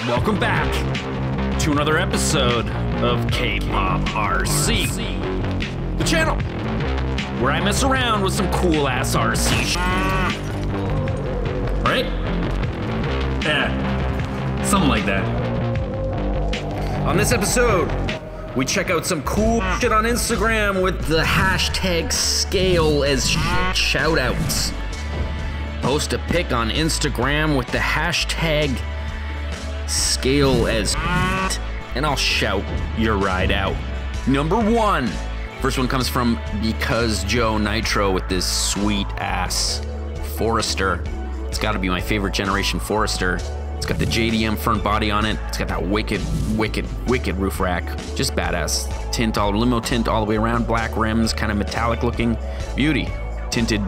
Welcome back to another episode of KpopRC, the channel where I mess around with some cool ass RC shit. Right? Yeah, something like that. On this episode, we check out some cool shit on Instagram with the hashtag scale as shoutouts. Post a pic on Instagram with the hashtag scale as and I'll shout your ride out. Number 1. First one comes from Because Joe Nitro with this sweet ass Forester. It's gotta be my favorite generation Forester. It's got the JDM front body on it. It's got that wicked roof rack. Just badass. Tint, all limo tint all the way around. Black rims, kind of metallic looking. Beauty. Tinted,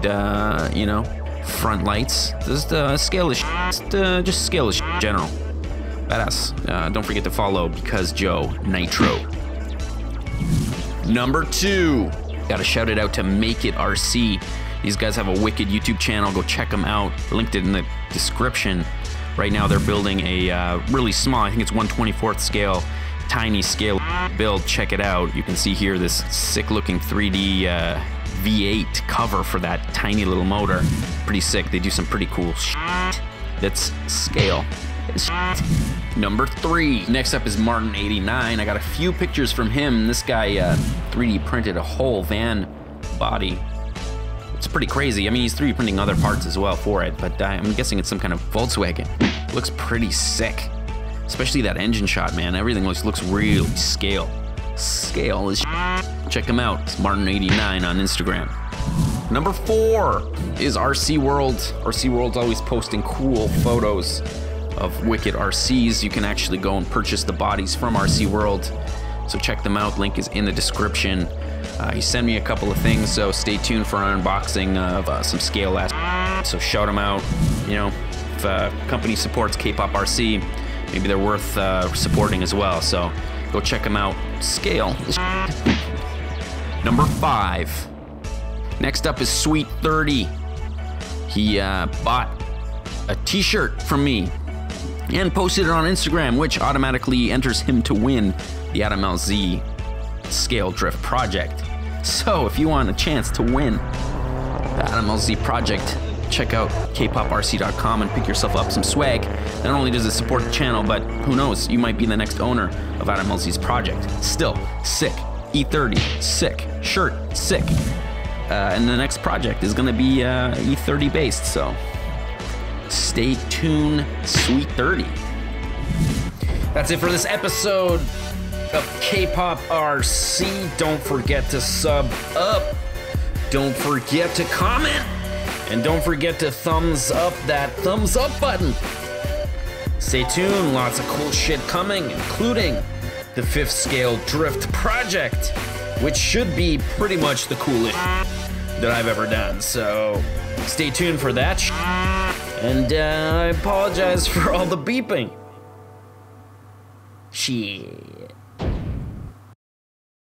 you know, front lights. Just scale is just scale is in general. Badass. Don't forget to follow Because Joe Nitro. Number 2. Gotta shout it out to Make It RC. These guys have a wicked YouTube channel. Go check them out. Linked it in the description. Right now they're building a really small, I think it's 1/24th scale, tiny scale build. Check it out. You can see here this sick looking 3D V8 cover for that tiny little motor. Pretty sick. They do some pretty cool shit. That's scale. Number 3. Next up is Martin89. I got a few pictures from him. This guy 3D printed a whole van body. It's pretty crazy. I mean, he's 3D printing other parts as well for it, but I'm guessing it's some kind of Volkswagen. Looks pretty sick. Especially that engine shot, man. Everything looks really scale. Scale is check him out. It's Martin89 on Instagram. Number 4 is RC World. RC World's always posting cool photos of wicked RCs. You can actually go and purchase the bodies from RC World. So check them out. Link is in the description. He sent me a couple of things, so stay tuned for an unboxing of some scale ass. So shout them out. You know, if a company supports KpopRC, maybe they're worth supporting as well. So go check them out. Scale. Number 5. Next up is Sweet 30. He bought a t-shirt from me and posted it on Instagram, which automatically enters him to win the Adam LZ Scale Drift Project. So if you want a chance to win the Adam LZ project, check out KpopRC.com and pick yourself up some swag. Not only does it support the channel, but who knows, you might be the next owner of Adam LZ's project. Still, sick. E30, sick. Shirt, sick. And the next project is gonna be E30 based, so stay tuned, Sweet 30. That's it for this episode of KpopRC. Don't forget to sub up. Don't forget to comment. And don't forget to thumbs up that thumbs up button. Stay tuned, lots of cool shit coming, including the 5th Scale Drift Project, which should be pretty much the coolest that I've ever done. So stay tuned for that and I apologize for all the beeping. Shit.